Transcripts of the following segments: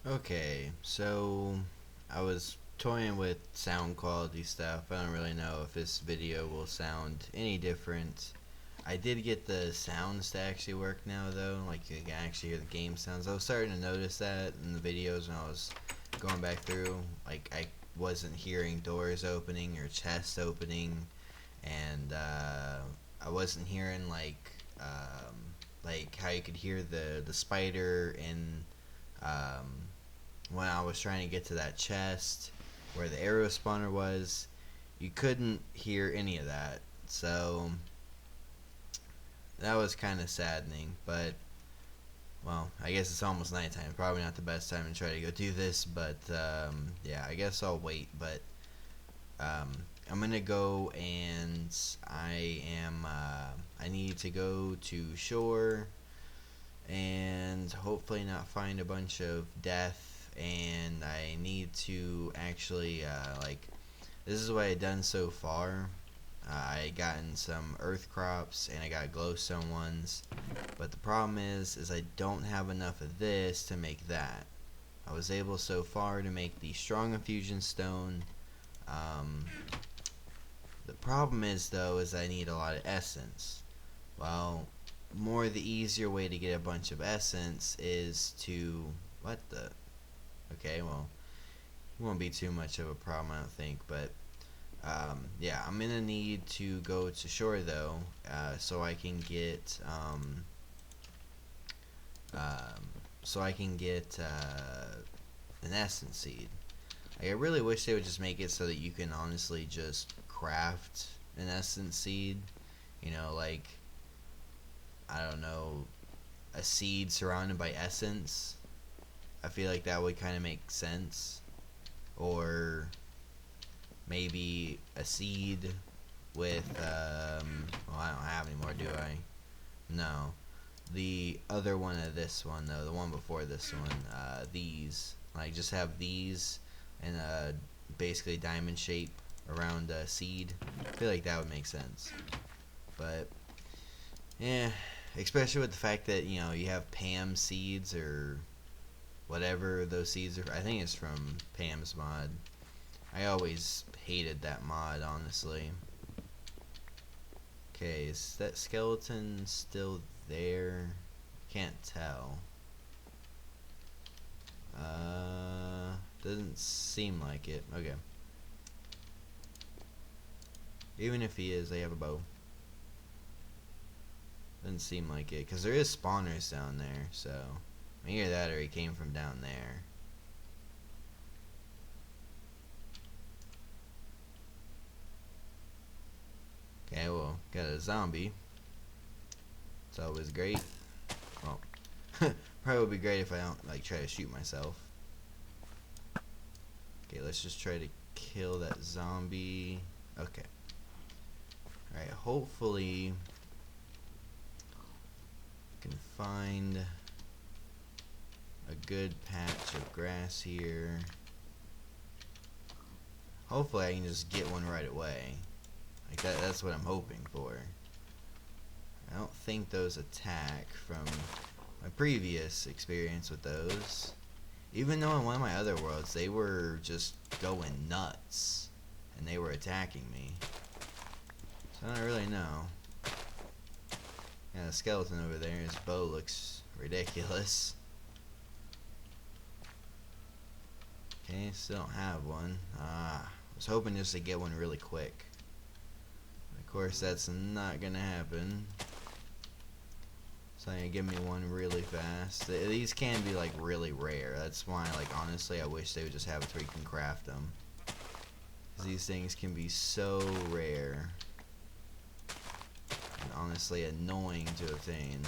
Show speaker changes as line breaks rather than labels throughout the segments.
Okay, so I was toying with sound quality stuff. I don't really know if this video will sound any different. I did get the sounds to actually work now though, like you can actually hear the game sounds. I was starting to notice that in the videos when I was going back through. Like I wasn't hearing doors opening or chests opening, and I wasn't hearing like how you could hear the spider in um, when I was trying to get to that chest where the arrow spawner was. You couldn't hear any of that, so that was kind of saddening. But well, I guess it's almost nighttime. Probably not the best time to try to go do this, but yeah, I guess I'll wait. But um, I'm gonna go and I need to go to shore and hopefully not find a bunch of death. And I need to actually this is what I've done so far. I gotten some earth crops and I got glowstone ones, but the problem is I don't have enough of this to make that. I was able so far to make the strong infusion stone. Um, the problem is though is I need a lot of essence. Well, more the easier way to get a bunch of essence is to what the okay, well, it won't be too much of a problem I don't think, but yeah, I'm gonna need to go to shore though, so I can get um, an essence seed. Like, I really wish they would just make it so that you can honestly just craft an essence seed. You know, like I don't know, a seed surrounded by essence. I feel like that would kind of make sense. Or maybe a seed with well, I don't have any more, do I? No. The other one of this one though, the one before this one, these, like, just have these in a basically diamond shape around a seed. I feel like that would make sense. But yeah, especially with the fact that you have Pam seeds or whatever those seeds are. I think it's from Pam's mod. I always hated that mod, honestly. Okay, is that skeleton still there? Can't tell. Doesn't seem like it. Okay. Even if he is, they have a bow. Doesn't seem like it, because there is spawners down there, so either that or he came from down there. Okay, well, got a zombie. It's always great. Well, probably would be great if I don't like try to shoot myself. Okay, let's just try to kill that zombie. Okay. Alright, hopefully I can find a good patch of grass here. Hopefully I can just get one right away. Like that's what I'm hoping for. I don't think those attack from my previous experience with those. Even though in one of my other worlds they were just going nuts and they were attacking me. So I don't really know. Yeah, the skeleton over there, his bow looks ridiculous. Okay, still don't have one. I was hoping just to get one really quick. Of course, that's not gonna happen. So I'm gonna give me one really fast. These can be like really rare. That's why, like, honestly, I wish they would just have it where you can craft them. 'Cause these things can be so rare and honestly annoying to obtain.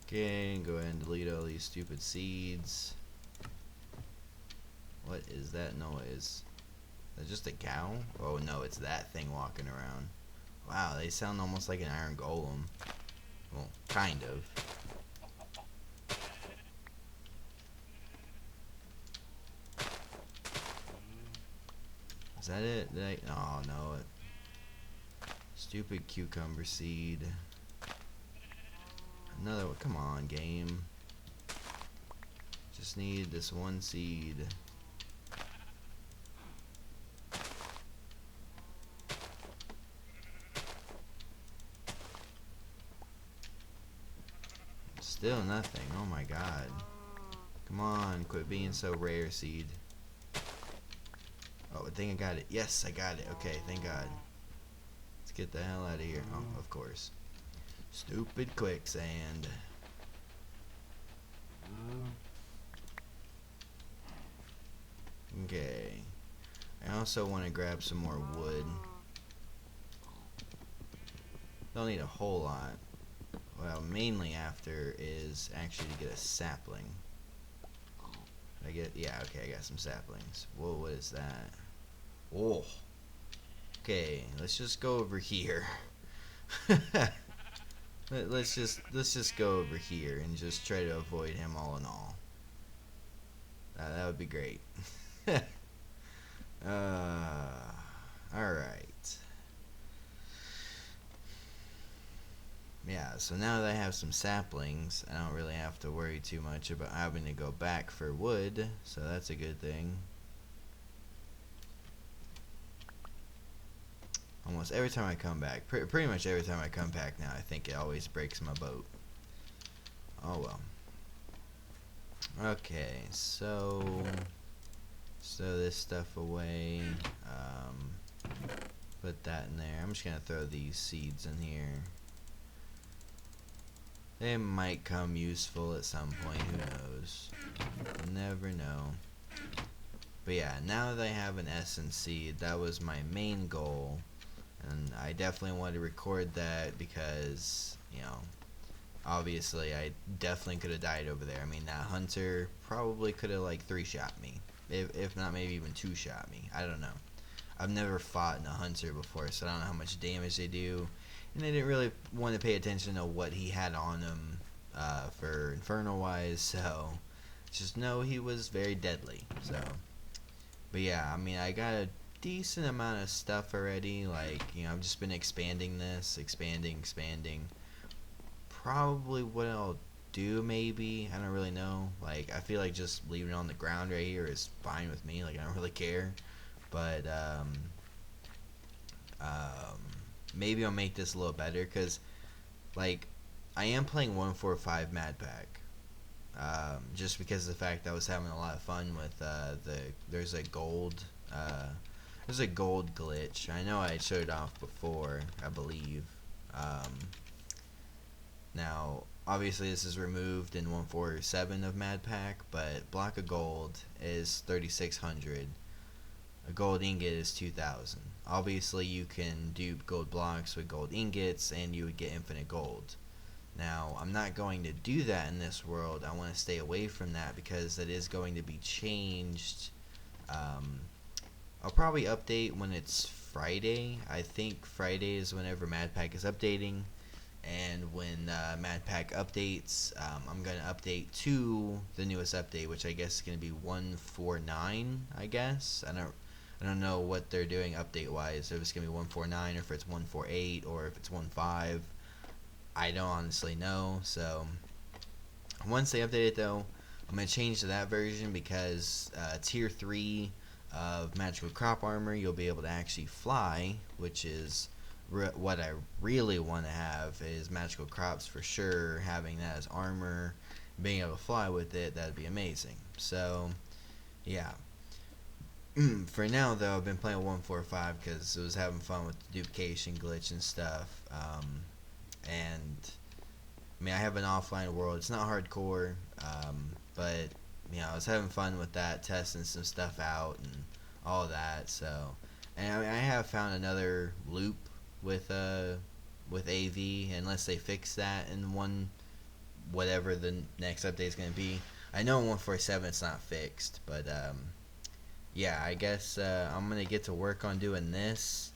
Okay, go ahead and delete all these stupid seeds. What is that noise? Is that just a cow? Oh no, it's that thing walking around. Wow, they sound almost like an iron golem. Well, kind of. Is that it? Did I? Oh no. Stupid cucumber seed. Another one. Come on, game. Just need this one seed. Still nothing. Oh my god. Come on, quit being so rare, seed. Oh, I think I got it. Yes, I got it. Okay, thank god. Let's get the hell out of here. Oh, of course. Stupid quicksand. Okay. I also want to grab some more wood. Don't need a whole lot. What I'm mainly after is actually to get a sapling. Yeah, okay, I got some saplings. Whoa, what is that? Oh. Okay, let's just go over here. let's just go over here and just try to avoid him all in all. That would be great. Alright. Yeah, so now that I have some saplings, I don't really have to worry too much about having to go back for wood, so that's a good thing. Almost every time I come back, pretty much every time I come back now, I think it always breaks my boat. Oh well. Okay, so this stuff away. Put that in there. I'm just gonna throw these seeds in here. They might come useful at some point, who knows. Never know. But yeah, now that I have an essence seed, that was my main goal. And I definitely wanted to record that because, you know, obviously I definitely could have died over there. I mean, that hunter probably could have like 3-shot me. If not maybe even 2-shot me. I don't know. I've never fought in a hunter before, so I don't know how much damage they do. And I didn't really want to pay attention to what he had on him for Inferno-wise, so just know he was very deadly. So, but yeah, I mean, I got a decent amount of stuff already. Like, you know, I've just been expanding this, expanding. Probably what I'll do, maybe, I don't really know. Like, I feel like just leaving it on the ground right here is fine with me. Like, I don't really care. But maybe I'll make this a little better, because like I am playing 145 MadPack, just because of the fact that I was having a lot of fun with there's a gold glitch. I know I showed it off before, I believe. Now obviously this is removed in 147 of MadPack, but block of gold is 3600. A gold ingot is 2,000. Obviously, you can do gold blocks with gold ingots, and you would get infinite gold. Now, I'm not going to do that in this world. I want to stay away from that because that is going to be changed. I'll probably update when it's Friday. I think Friday is whenever MadPack is updating. And when MadPack updates, I'm going to update to the newest update, which I guess is going to be 149, I guess. I don't know what they're doing update wise, if it's gonna be 149 or if it's 148 or if it's 15. I don't honestly know. So once they update it though, I'm gonna change to that version because tier 3 of magical crop armor, you'll be able to actually fly, which is what I really want to have, is magical crops for sure. Having that as armor, being able to fly with it, that'd be amazing. So yeah. For now, though, I've been playing 145 because it was having fun with the duplication glitch and stuff. And I mean, I have an offline world. It's not hardcore, but you know, I was having fun with that, testing some stuff out and all that. So, and I have found another loop with AV, unless they fix that in whatever the next update is going to be. I know in 147 it's not fixed, but yeah, I guess I'm going to get to work on doing this.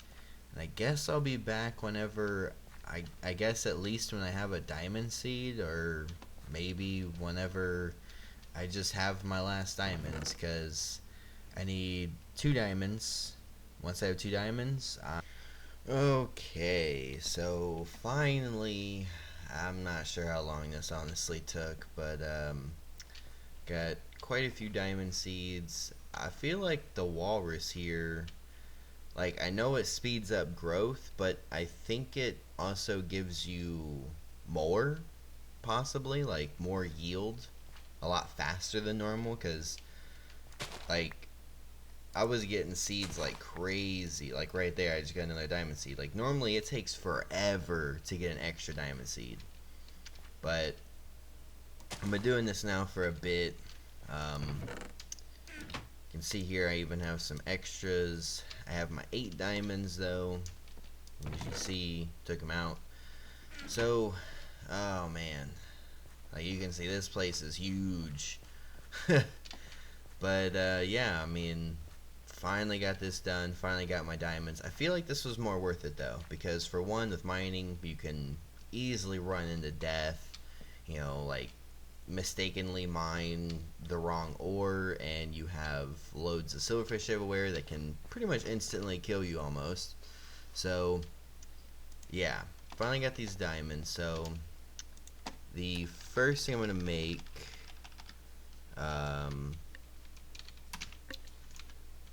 And I guess I'll be back whenever, I guess at least when I have a diamond seed, or maybe whenever I just have my last diamonds, because I need 2 diamonds. Once I have 2 diamonds, okay, so finally, I'm not sure how long this honestly took, but got quite a few diamond seeds. I feel like the walrus here, like, I know it speeds up growth, but I think it also gives you more, possibly, like more yield a lot faster than normal, because, like, I was getting seeds like crazy. Like right there, I just got another diamond seed. Like normally it takes forever to get an extra diamond seed. But I've been doing this now for a bit. You can see here I even have some extras. I have my 8 diamonds though. As you see, took them out. So, oh man. Like you can see this place is huge. But yeah, I mean, finally got this done, finally got my diamonds. I feel like this was more worth it though, because for one, with mining, you can easily run into death, like mistakenly mine the wrong ore, and you have loads of silverfish everywhere that can pretty much instantly kill you almost. So, yeah, finally got these diamonds. So, the first thing I'm going to make,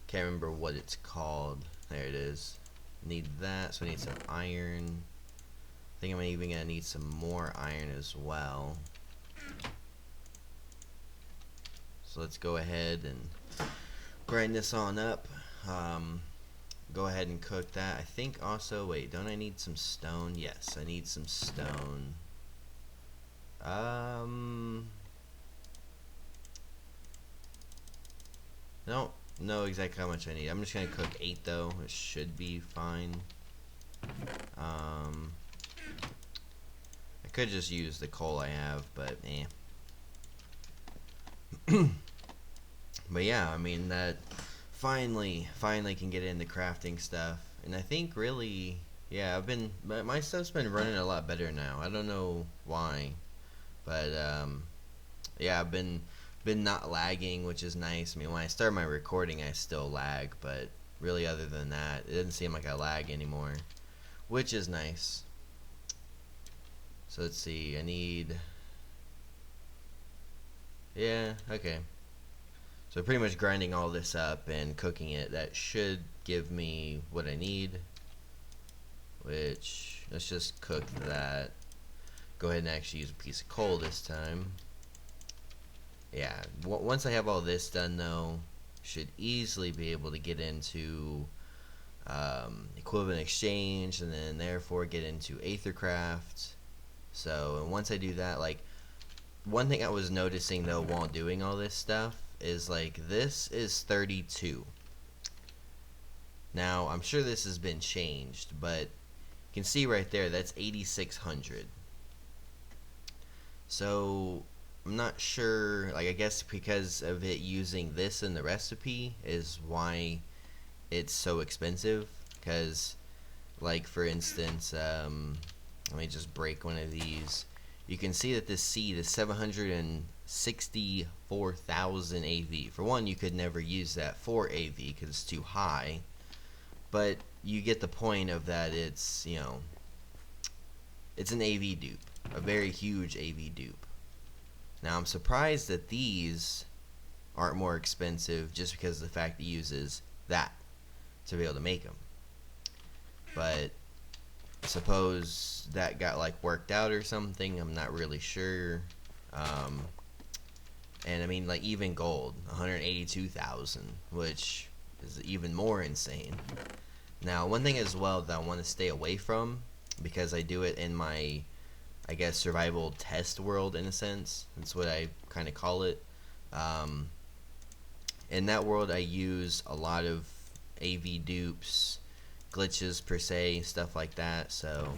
can't remember what it's called. There it is. Need that, so I need some iron. I think I'm even gonna need some more iron as well. So let's go ahead and grind this on up. Go ahead and cook that. I think also, wait, don't I need some stone? Yes, I need some stone. Don't know exactly how much I need. I'm just gonna cook 8 though. It should be fine. I could just use the coal I have, but But yeah, I mean that finally can get into crafting stuff, and I think really, yeah, my stuff's been running a lot better now. I don't know why, but yeah, I've been not lagging, which is nice. I mean, when I start my recording, I still lag, but really, other than that, it doesn't seem like I lag anymore, which is nice. So let's see, I need, yeah, okay. So pretty much grinding all this up and cooking it, that should give me what I need, which, let's just cook that. Go ahead and actually use a piece of coal this time. Yeah, once I have all this done though, should easily be able to get into equivalent exchange, and then therefore get into Aethercraft. So, and once I do that, like, one thing I was noticing though while doing all this stuff is, like, this is 32. Now, I'm sure this has been changed, but you can see right there, that's 8,600. So, I'm not sure, like, I guess because of it using this in the recipe is why it's so expensive. Because, like, for instance, let me just break one of these. You can see that this seed is 764,000 AV. For one, you could never use that for AV because it's too high. But you get the point of that. It's, it's an AV dupe. A very huge AV dupe. Now, I'm surprised that these aren't more expensive just because of the fact it uses that to be able to make them. But suppose that got, like, worked out or something. I'm not really sure. And I mean, like, even gold, 182,000, which is even more insane. Now, one thing as well that I want to stay away from, because I do it in my, I guess, survival test world, in a sense. That's what I kind of call it. In that world, I use a lot of AV dupes, glitches per se, stuff like that. So,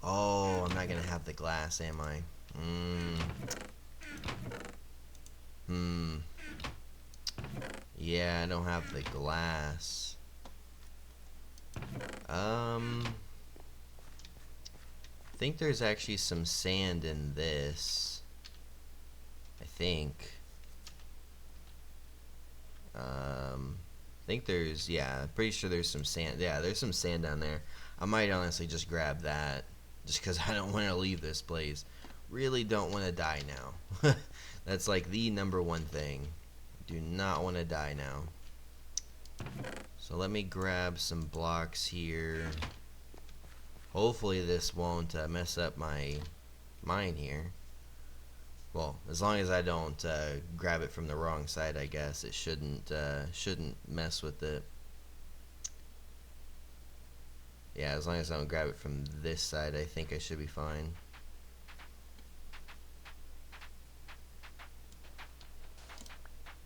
oh, I'm not gonna have the glass, am I? Yeah, I don't have the glass. I think there's actually some sand in this. I think. I think there's, yeah, I'm pretty sure there's some sand. Yeah, there's some sand down there. I might honestly just grab that, just because I don't want to leave this place. Really don't want to die now. That's like the number one thing. Do not want to die now. So let me grab some blocks here. Hopefully this won't mess up my mine here. Well, as long as I don't grab it from the wrong side, I guess it shouldn't mess with it. Yeah, as long as I don't grab it from this side, I think I should be fine.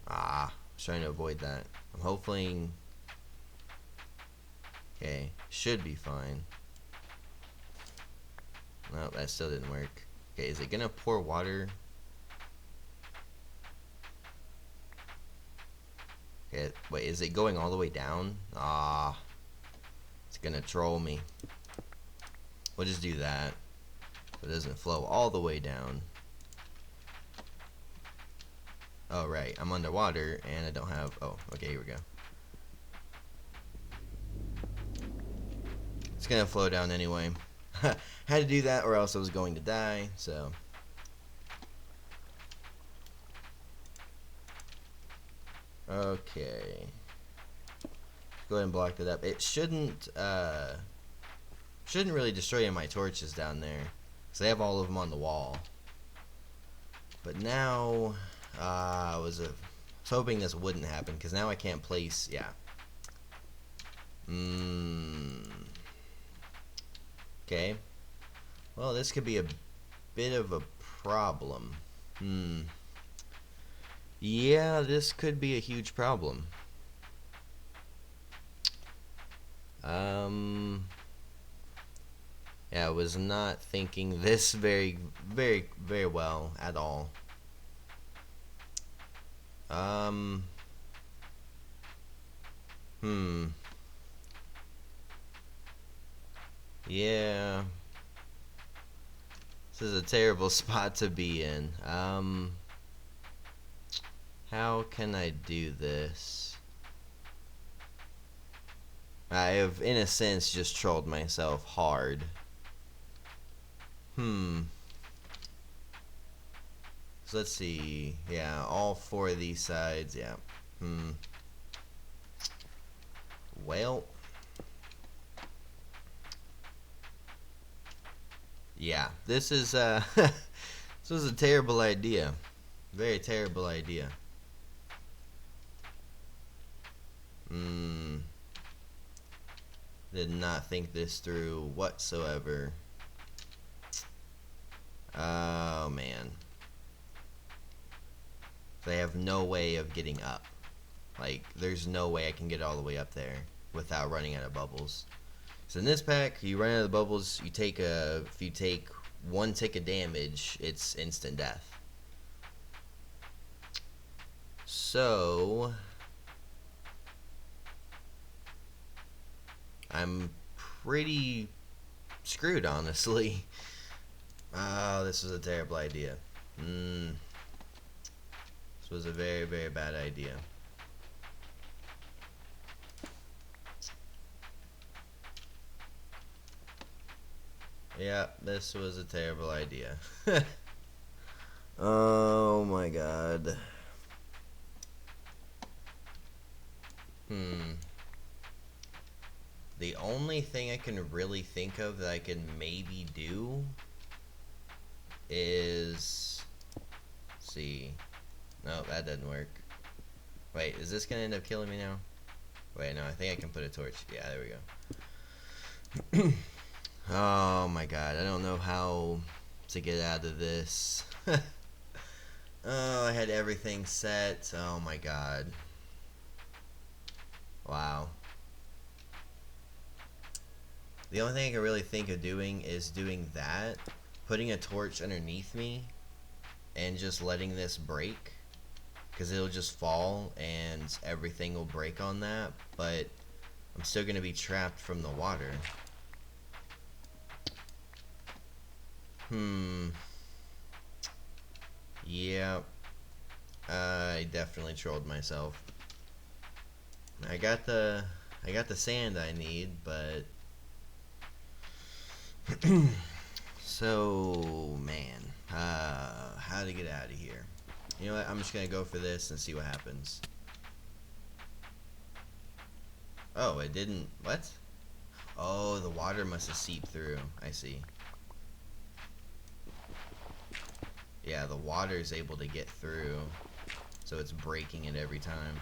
Ah, I was trying to avoid that. I'm hoping. Okay, should be fine. No, that still didn't work. Okay, is it gonna pour water? Okay, wait, is it going all the way down? Ah, it's gonna troll me. We'll just do that. So it doesn't flow all the way down. Oh, right, I'm underwater and I don't have. Oh, okay, here we go. It's gonna flow down anyway. Had to do that or else I was going to die, so. Okay. Go ahead and block that up. It shouldn't really destroy any of my torches down there, because I have all of them on the wall. But now, I was hoping this wouldn't happen, because now I can't place, yeah. Okay. Well, this could be a bit of a problem. Yeah, this could be a huge problem. Yeah, I was not thinking this very well at all. Yeah. This is a terrible spot to be in. How can I do this? I have, in a sense, just trolled myself hard. So let's see. Yeah, all four of these sides. Yeah. Well. Yeah, this is this was a terrible idea. Very terrible idea. Did not think this through whatsoever. Oh man. They have no way of getting up. Like, there's no way I can get all the way up there without running out of bubbles. So in this pack, you run out of the bubbles, if you take one tick of damage, it's instant death. So I'm pretty screwed, honestly. Oh, this was a terrible idea. This was a very bad idea. Yeah, this was a terrible idea. Oh my god. The only thing I can really think of that I can maybe do is, let's see. No, that doesn't work. Wait, is this gonna end up killing me now? Wait, no, I think I can put a torch. Yeah, there we go. Oh my god, I don't know how to get out of this. Oh, I had everything set. Oh my god. Wow. The only thing I can really think of doing is doing that, putting a torch underneath me, and just letting this break, because it'll just fall and everything will break on that, but I'm still going to be trapped from the water. Yeah, I definitely trolled myself. I got the sand I need, but So, man, how to get out of here? You know what? I'm just gonna go for this and see what happens. Oh, it didn't. What? Oh, the water must have seeped through. I see. Yeah, the water is able to get through, so it's breaking it every time.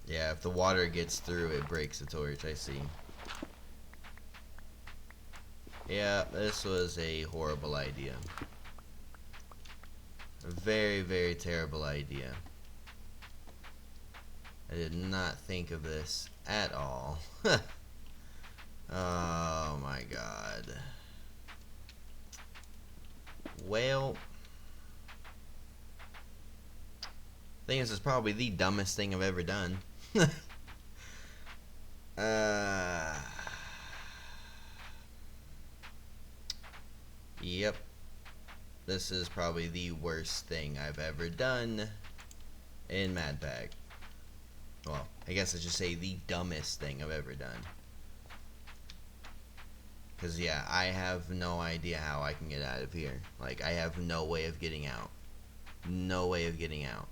Yeah, if the water gets through, it breaks the torch. I see. Yeah, this was a horrible idea. A very, very terrible idea. I did not think of this at all. Oh my god. Well, I think this is probably the dumbest thing I've ever done. uh, yep. This is probably the worst thing I've ever done in MadPack. Well, I guess I should say the dumbest thing I've ever done. Because, yeah, I have no idea how I can get out of here. Like, I have no way of getting out. No way of getting out.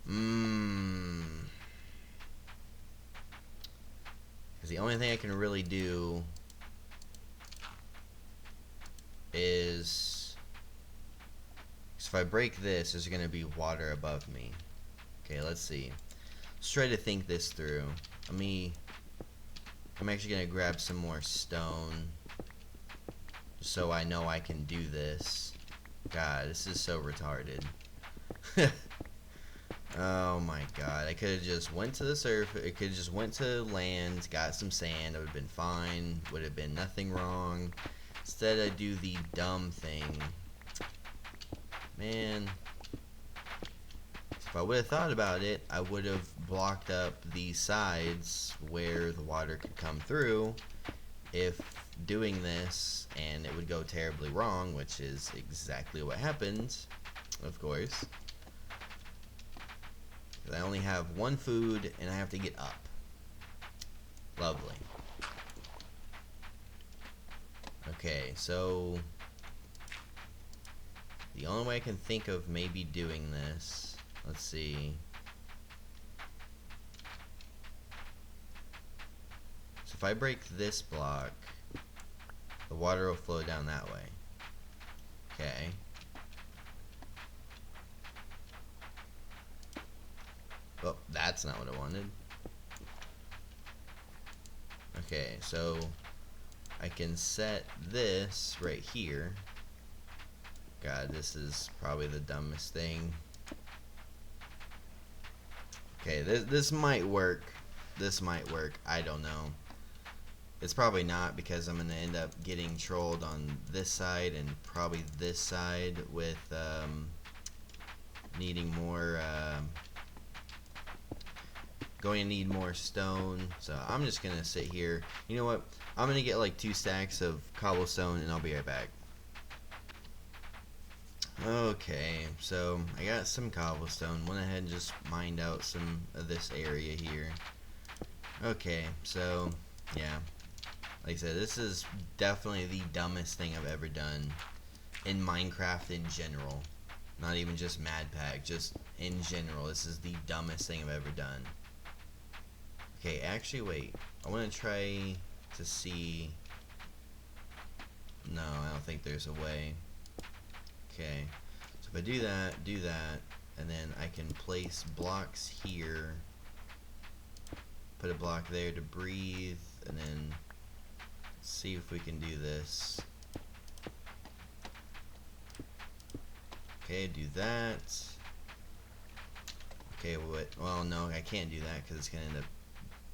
Because the only thing I can really do is... So if I break this, there's going to be water above me. Okay, let's see. Let's try to think this through. I'm actually going to grab some more stone, so I know I can do this. God, this is so retarded. Oh my god, I could have just went to the surface, I could have just went to land, got some sand, it would have been fine, would have been nothing wrong. Instead I do the dumb thing. Man, if I would have thought about it, I would have blocked up the sides where the water could come through if doing this, and it would go terribly wrong, which is exactly what happened, of course. I only have one food, and I have to get up. Lovely. Okay, so the only way I can think of maybe doing this, let's see. So if I break this block, the water will flow down that way. Okay. Oh, that's not what I wanted. Okay, so I can set this right here. God, this is probably the dumbest thing. Okay, this might work. This might work. I don't know. It's probably not, because I'm going to end up getting trolled on this side and probably this side with needing more... going to need more stone, so I'm just gonna sit here. You know what, I'm gonna get like 2 stacks of cobblestone and I'll be right back. Okay, so I got some cobblestone, went ahead and just mined out some of this area here. Okay, so yeah, like I said, this is definitely the dumbest thing I've ever done in Minecraft in general, not even just MadPack, just in general. This is the dumbest thing I've ever done. Okay, actually, wait. I want to try to see... No, I don't think there's a way. Okay. So if I do that, and then I can place blocks here. Put a block there to breathe, and then see if we can do this. Okay, do that. Okay, well, no, I can't do that because it's going to end up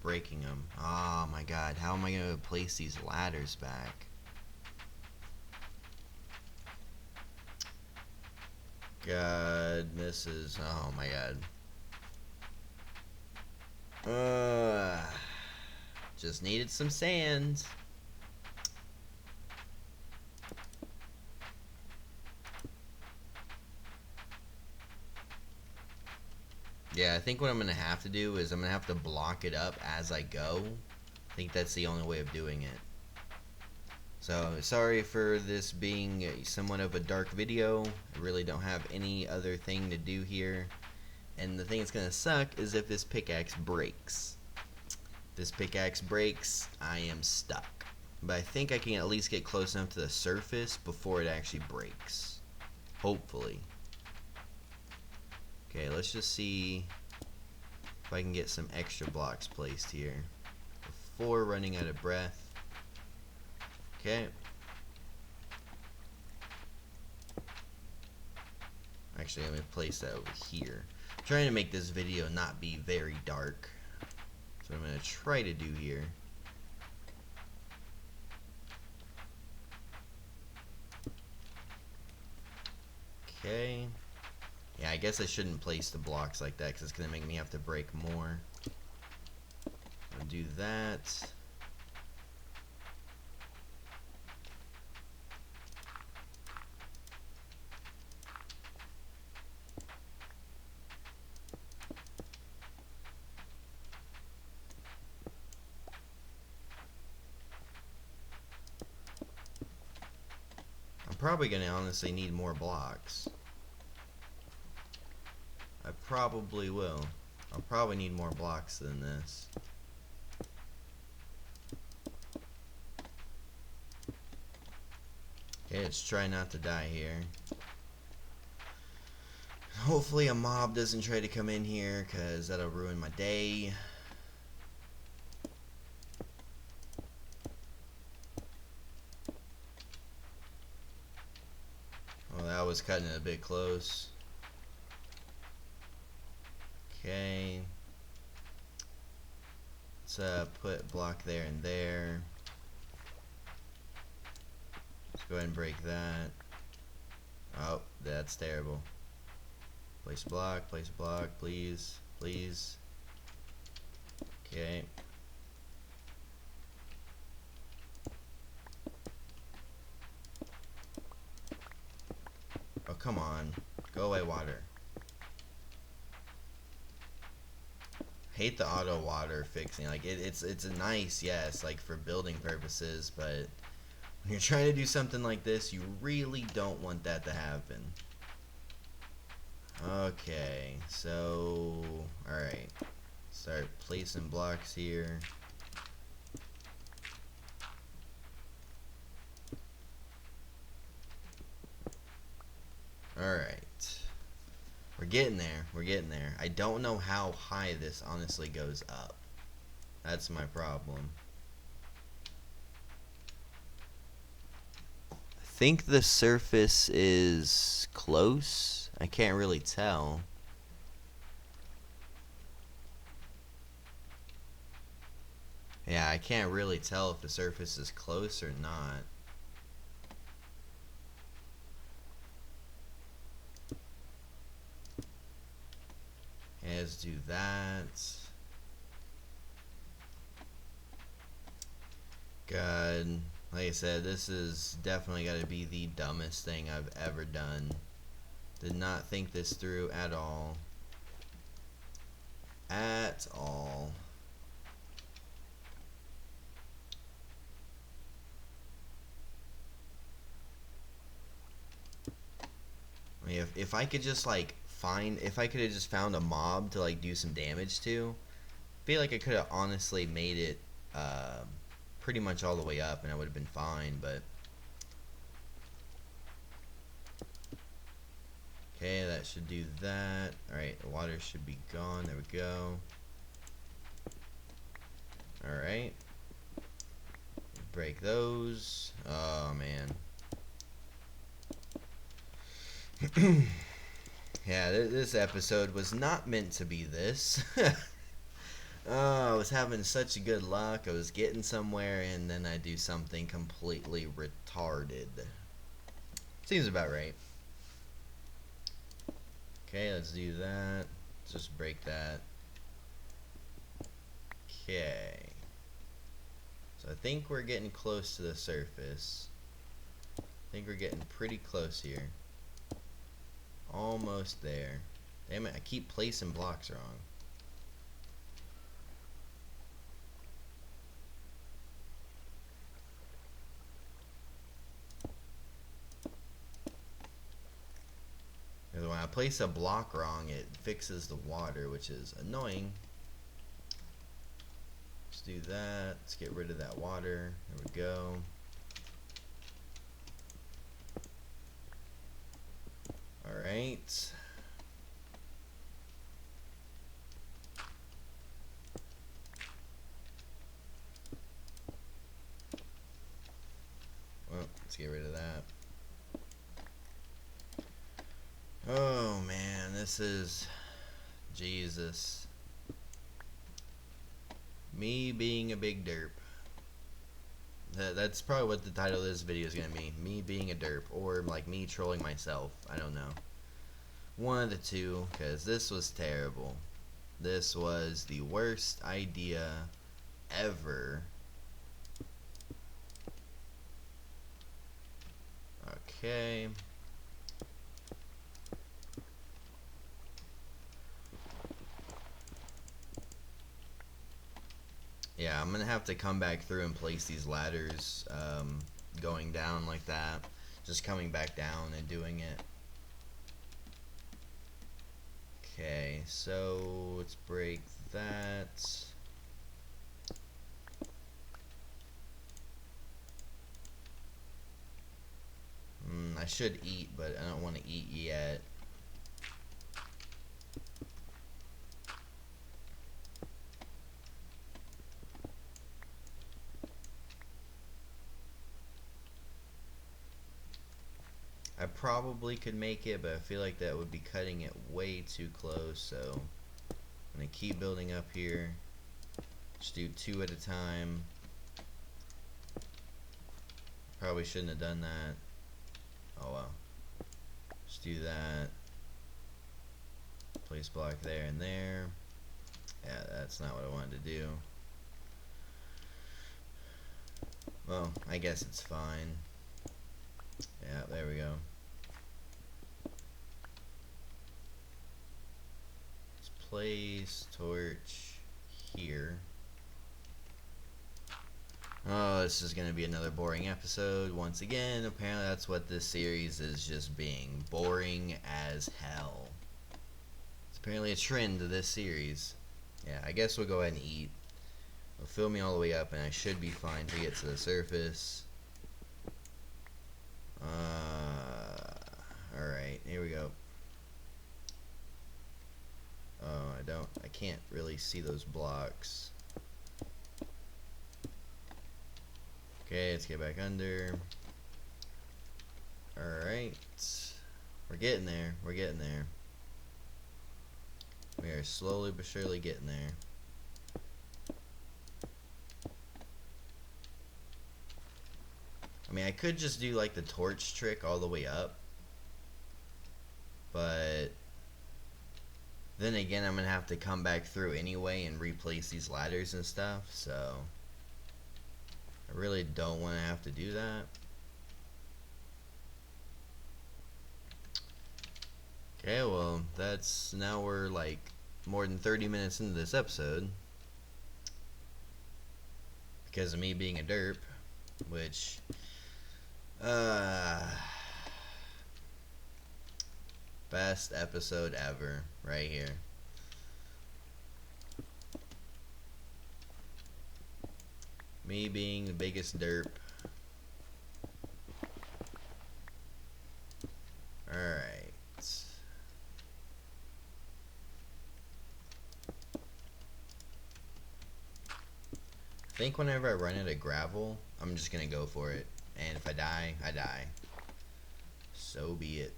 breaking them. Oh my god, how am I going to place these ladders back? God, this is... Oh my god. Just needed some sand. Yeah, I think what I'm going to have to do is I'm going to have to block it up as I go. I think that's the only way of doing it. So, sorry for this being somewhat of a dark video. I really don't have any other thing to do here. And the thing that's going to suck is if this pickaxe breaks. If this pickaxe breaks, I am stuck. But I think I can at least get close enough to the surface before it actually breaks. Hopefully. Okay, let's just see if I can get some extra blocks placed here before running out of breath. Okay. Actually, let me place that over here. I'm trying to make this video not be very dark. So I'm going to try to do here. Okay. Yeah, I guess I shouldn't place the blocks like that because it's going to make me have to break more. I'll do that. I'm probably going to honestly need more blocks. I probably will. I'll probably need more blocks than this. Okay, let's try not to die here. Hopefully a mob doesn't try to come in here, because that'll ruin my day. Well, that was cutting it a bit close. Okay. Let's put block there and there. Let's go ahead and break that. Oh, that's terrible. Place a block, please, please. Okay. Oh, come on. Go away, water. Hate the auto water fixing. Like it's a nice, yes, like for building purposes, but when you're trying to do something like this, you really don't want that to happen. Okay, so alright. Start placing blocks here. Alright. We're getting there. We're getting there. I don't know how high this honestly goes up. That's my problem. I think the surface is close. I can't really tell. Yeah, I can't really tell if the surface is close or not. Okay, let's do that. God, like I said, this is definitely got to be the dumbest thing I've ever done. Did not think this through at all. At all. I mean, if I could just like if I could have just found a mob to like do some damage to, I feel like I could have honestly made it pretty much all the way up and I would have been fine, but okay, that should do that. Alright, the water should be gone. There we go. Alright. Break those. Oh, man. Yeah, this episode was not meant to be this. Oh, I was having such good luck. I was getting somewhere, and then I do something completely retarded. Seems about right. Okay, let's do that. Let's just break that. Okay. So I think we're getting close to the surface. I think we're getting pretty close here. Almost there. Damn it, I keep placing blocks wrong. Because when I place a block wrong, it fixes the water, which is annoying. Let's do that. Let's get rid of that water. There we go. Alright. Well, let's get rid of that. Oh man, this is Jesus. Me being a big derp. That's probably what the title of this video is gonna be. Me being a derp, or like me trolling myself. I don't know. One of the two, because this was terrible. This was the worst idea ever. Okay. Yeah, I'm gonna have to come back through and place these ladders going down like that. Just coming back down and doing it. Okay, so let's break that. I should eat, but I don't want to eat yet. I probably could make it, but I feel like that would be cutting it way too close, so I'm going to keep building up here. Just do 2 at a time. Probably shouldn't have done that. Oh well. Just do that. Place block there and there. Yeah, that's not what I wanted to do. Well, I guess it's fine. Yeah, there we go. Let's place torch here. Oh, this is going to be another boring episode. Once again, apparently that's what this series is just being. Boring as hell. It's apparently a trend to this series. Yeah, I guess we'll go ahead and eat. It'll fill me all the way up and I should be fine to get to the surface. Alright, here we go. Oh, I can't really see those blocks. Okay, let's get back under. Alright. We're getting there. We're getting there. We are slowly but surely getting there. I mean, I could just do like the torch trick all the way up. But then again, I'm going to have to come back through anyway and replace these ladders and stuff. So I really don't want to have to do that. Okay, well, now we're like more than 30 minutes into this episode. Because of me being a derp, which, best episode ever, right here. Me being the biggest derp. Alright. I think whenever I run out of gravel, I'm just gonna go for it. And if I die, I die. So be it.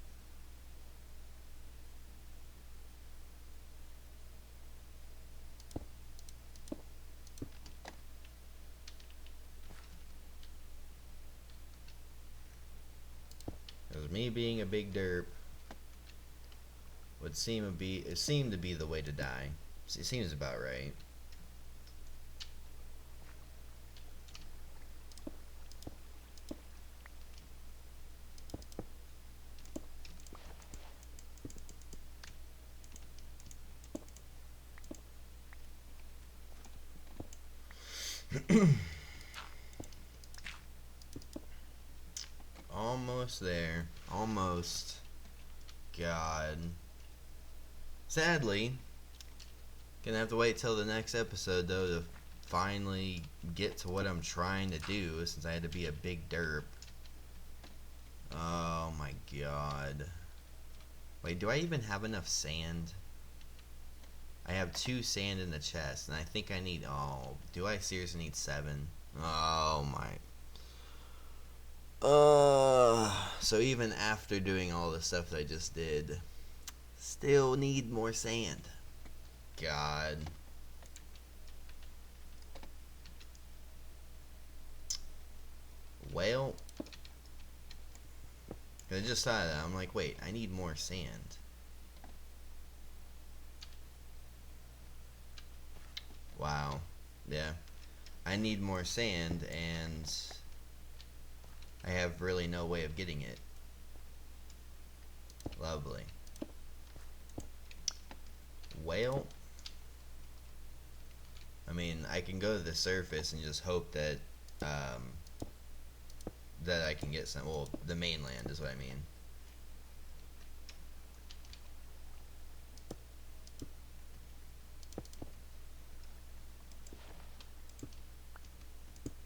Because me being a big derp would seem to be the way to die. It seems about right. Almost there. Almost. God. Sadly, gonna have to wait till the next episode though to finally get to what I'm trying to do, since I had to be a big derp. Oh my god. Wait, do I even have enough sand? I have 2 sand in the chest, and I think I need, oh, do I seriously need 7? Oh my. So even after doing all the stuff that I just did, still need more sand. God. Well, I just thought of that. I'm like, wait, I need more sand. Wow. Yeah. I need more sand, and I have really no way of getting it. Lovely. Well, I mean, I can go to the surface and just hope that that I can get some. Well, the mainland is what I mean.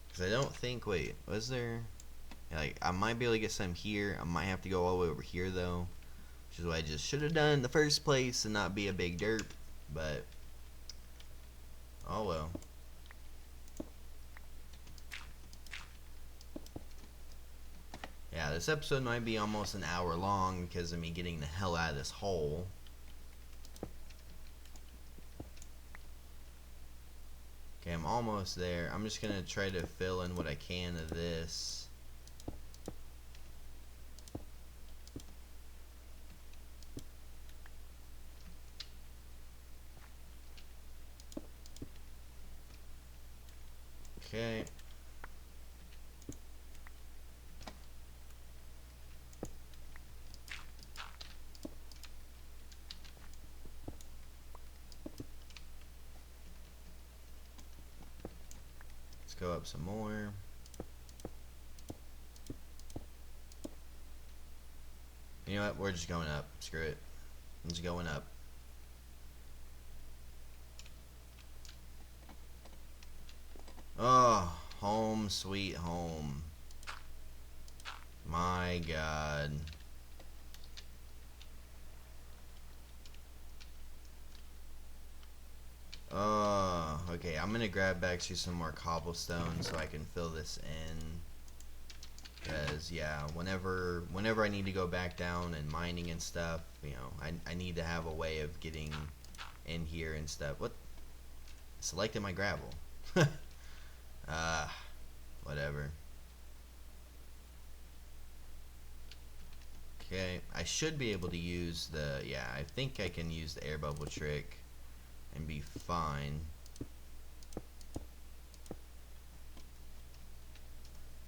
Because I don't think. Wait, was there? Like, I might be able to get some here. I might have to go all the way over here though, which is what I just should have done in the first place and not be a big derp. But oh well. Yeah, this episode might be almost an hour long because of me getting the hell out of this hole. Okay, I'm almost there. I'm just gonna try to fill in what I can of this. Okay. Let's go up some more. You know what? We're just going up. Screw it. I'm just going up. Oh, home sweet home. My God. Oh, okay. I'm gonna grab back to some more cobblestone so I can fill this in. Because, yeah, whenever I need to go back down and mining and stuff, you know, I need to have a way of getting in here and stuff. What? Selected my gravel. Whatever. Okay, I should be able to use the, yeah, I think I can use the air bubble trick and be fine.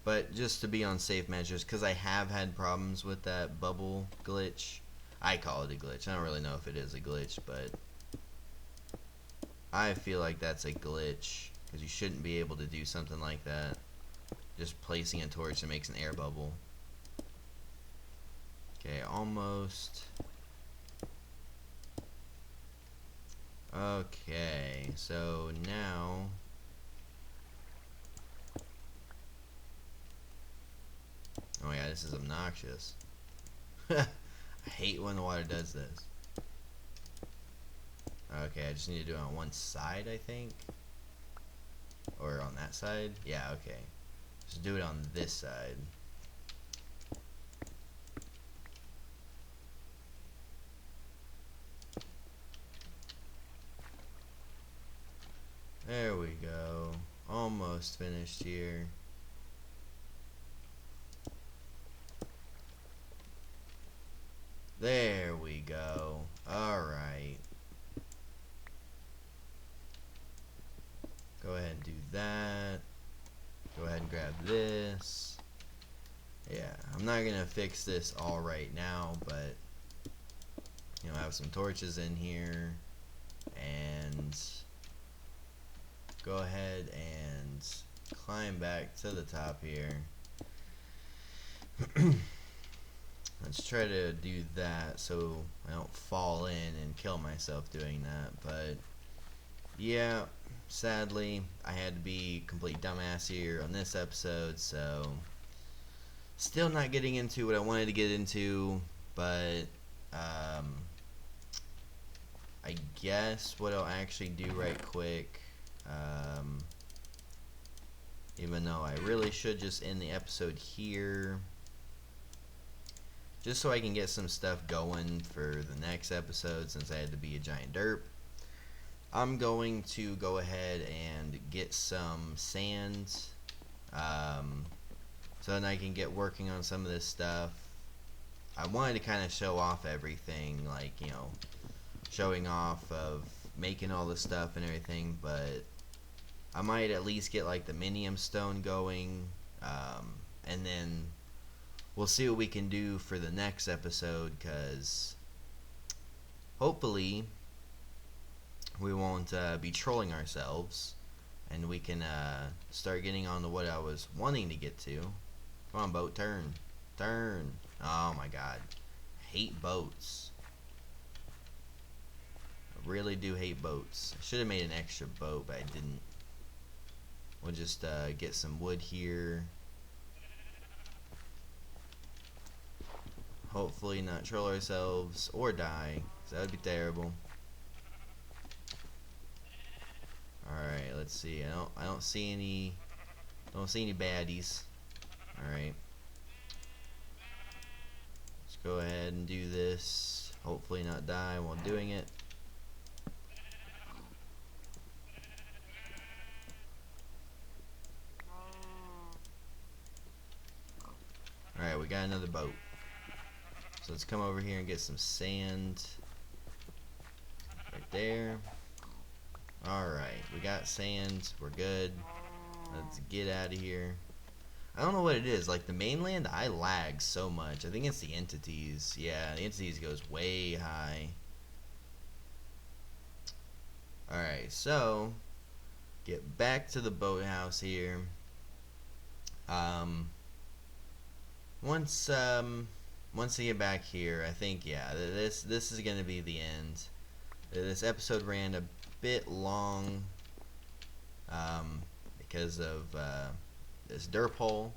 But just to be on safe measures, because I have had problems with that bubble glitch. I call it a glitch. I don't really know if it is a glitch, but I feel like that's a glitch, because you shouldn't be able to do something like that. Just placing a torch that makes an air bubble. Okay, almost. Okay, so now oh yeah, this is obnoxious. I hate when the water does this. Okay, I just need to do it on one side, I think. Or on that side? Yeah, okay. Just do it on this side. There we go. Almost finished here. There we go. Alright. Go ahead and do that. Go ahead and grab this. Yeah, I'm not gonna fix this all right now, but you know, I have some torches in here, and go ahead and climb back to the top here. Let's try to do that so I don't fall in and kill myself doing that. But yeah, sadly, I had to be complete dumbass here on this episode, so still not getting into what I wanted to get into, but I guess what I'll actually do right quick, even though I really should just end the episode here, just so I can get some stuff going for the next episode since I had to be a giant derp. I'm going to go ahead and get some sand, so then I can get working on some of this stuff. I wanted to kind of show off everything, like, you know, showing off of making all this stuff and everything, but I might at least get like the minium stone going, and then we'll see what we can do for the next episode, because hopefully we won't be trolling ourselves, and we can start getting on to what I was wanting to get to. Come on, boat, turn. Turn. Oh my god. I hate boats. I really do hate boats. I should have made an extra boat, but I didn't. We'll just get some wood here. Hopefully not troll ourselves or die, 'cause that would be terrible. Alright, let's see. I don't see any baddies. Alright. Let's go ahead and do this. Hopefully not die while doing it. Alright, we got another boat. So let's come over here and get some sand. Right there. Alright, we got sand. We're good. Let's get out of here. I don't know what it is. Like, the mainland, I lag so much. I think it's the entities. Yeah, the entities goes way high. Alright, so get back to the boathouse here. Once I get back here, I think, yeah, this is gonna be the end. This episode ran a bit long, because of this derp hole,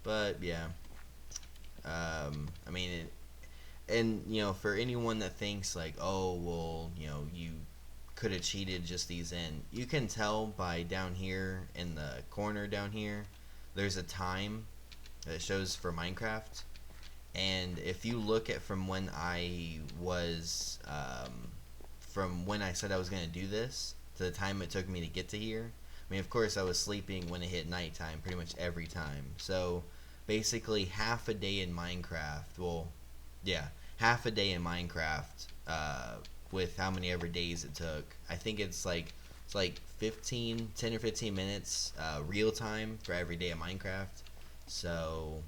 but yeah, I mean, and you know, for anyone that thinks like, oh well, you know, you could have cheated just these in, you can tell by down here in the corner down here, there's a time that shows for Minecraft, and if you look at from when I was from when I said I was gonna do this to the time it took me to get to here. I mean, of course, I was sleeping when it hit nighttime pretty much every time. So, basically, half a day in Minecraft, well, yeah, half a day in Minecraft, with how many ever days it took. I think it's like 10 or 15 minutes, real time for every day of Minecraft. So,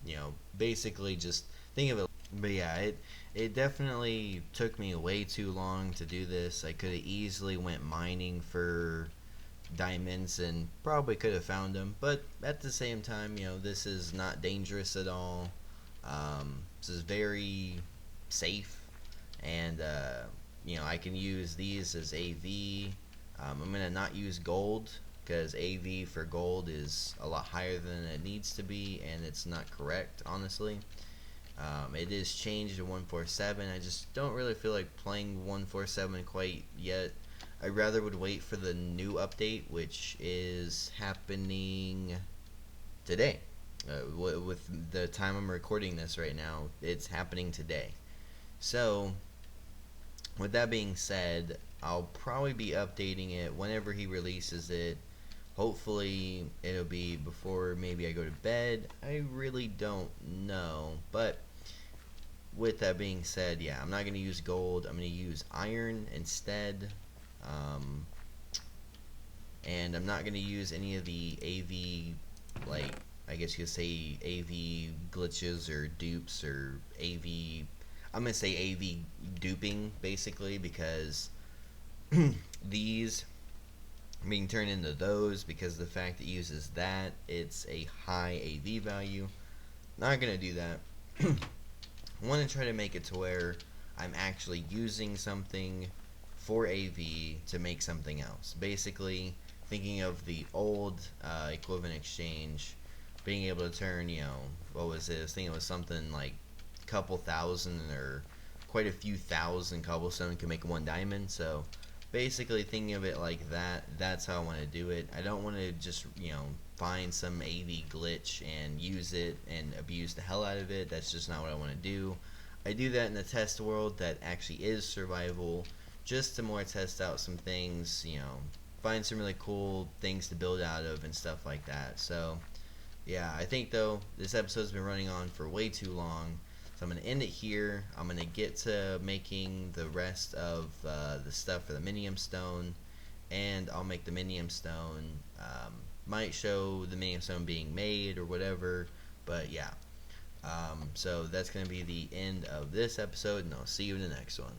you know, basically just think of it. But yeah, it definitely took me way too long to do this. I could have easily went mining for diamonds and probably could have found them, but at the same time, you know, this is not dangerous at all. This is very safe, and you know, I can use these as AV. I'm gonna not use gold because AV for gold is a lot higher than it needs to be, and it's not correct, honestly. It is changed to 147. I just don't really feel like playing 147 quite yet. I rather would wait for the new update, which is happening today. With the time I'm recording this right now, it's happening today. So, with that being said, I'll probably be updating it whenever he releases it. Hopefully, it'll be before maybe I go to bed. I really don't know. But, with that being said, yeah, I'm not going to use gold. I'm going to use iron instead. And I'm not going to use any of the AV, like, I guess you could say AV glitches or dupes or AV, I'm going to say AV duping, basically, because these being turned into those because the fact it uses that, it's a high AV value. Not gonna do that. I want to try to make it to where I'm actually using something for AV to make something else. Basically, thinking of the old equivalent exchange, being able to turn, what was it? I think it was something like a couple thousand or quite a few thousand cobblestone can make one diamond. So basically thinking of it like that, that's how I want to do it. I don't want to just, find some AV glitch and use it and abuse the hell out of it. That's just not what I want to do. I do that in the test world that actually is survival, just to more test out some things, find some really cool things to build out of and stuff like that. So yeah, I think though this episode's been running on for way too long, so I'm gonna end it here. I'm gonna get to making the rest of the stuff for the minium stone, and I'll make the minium stone. Might show the minium stone being made or whatever, but yeah. So that's gonna be the end of this episode, and I'll see you in the next one.